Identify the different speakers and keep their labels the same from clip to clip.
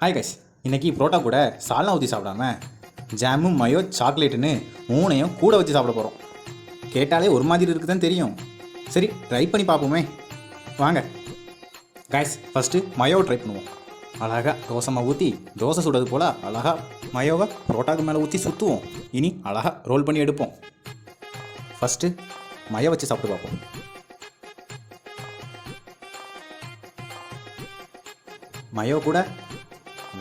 Speaker 1: Hi guys, இன்றைக்கி புரோட்டா கூட சால்னா ஊற்றி சாப்பிடாம ஜாமும் மயோ சாக்லேட்டுன்னு மூணையும் கூட வச்சு சாப்பிட போகிறோம். கேட்டாலே ஒரு மாதிரி இருக்குதுன்னு தெரியும். சரி, ட்ரை பண்ணி பார்ப்போமே. வாங்க கைஸ், ஃபஸ்ட்டு மயோவை ட்ரை பண்ணுவோம். அழகாக தோசை மாவு ஊற்றி தோசை சுடுறது போல் அழகாக மயோவை புரோட்டாக்கு மேலே ஊற்றி சுற்றுவோம். இனி அழகாக ரோல் பண்ணி எடுப்போம். ஃபஸ்ட்டு மயோ வச்சு சாப்பிட்டு பார்ப்போம். மயோ கூட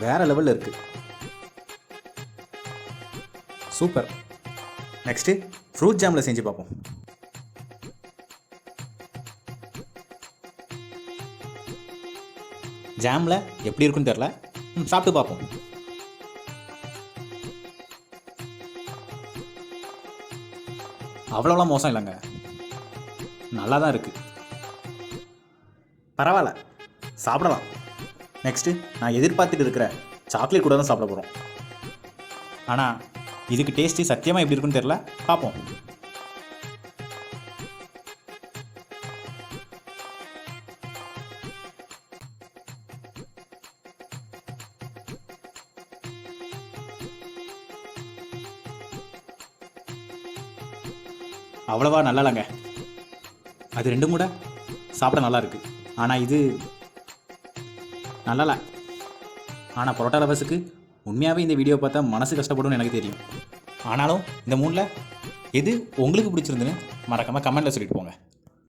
Speaker 1: வேறு லெவலில் இருக்குது. சூப்பர். நெக்ஸ்ட்டு ஃப்ரூட் ஜாமில் செஞ்சு பார்ப்போம். ஜாமில் எப்படி இருக்குன்னு தெரில, சாப்பிட்டு பார்ப்போம். அவ்வளோலாம் மோசம் இல்லைங்க, நல்லா தான் இருக்குது. பரவாயில்ல, சாப்பிடலாம். நெக்ஸ்ட்டு நான் எதிர்பார்த்துட்டு இருக்கிற சாக்லேட் கூட தான் சாப்பிட போகிறோம். ஆனால் இதுக்கு டேஸ்ட்டு சத்தியமாக எப்படி இருக்குன்னு தெரில, பார்ப்போம். அவ்வளவா நல்லா இல்லைங்க. அது ரெண்டும் கூட சாப்பிட நல்லா இருக்குது. ஆனால் இது நல்லால. ஆனால் பரோட்டா லவர்ஸுக்கு உண்மையாகவே இந்த வீடியோ பார்த்தா மனசு கஷ்டப்படும்னு எனக்கு தெரியும். ஆனாலும் இந்த மூணில் எது உங்களுக்கு பிடிச்சிருந்துன்னு மறக்காமல் கமெண்ட்டில் சொல்லிட்டு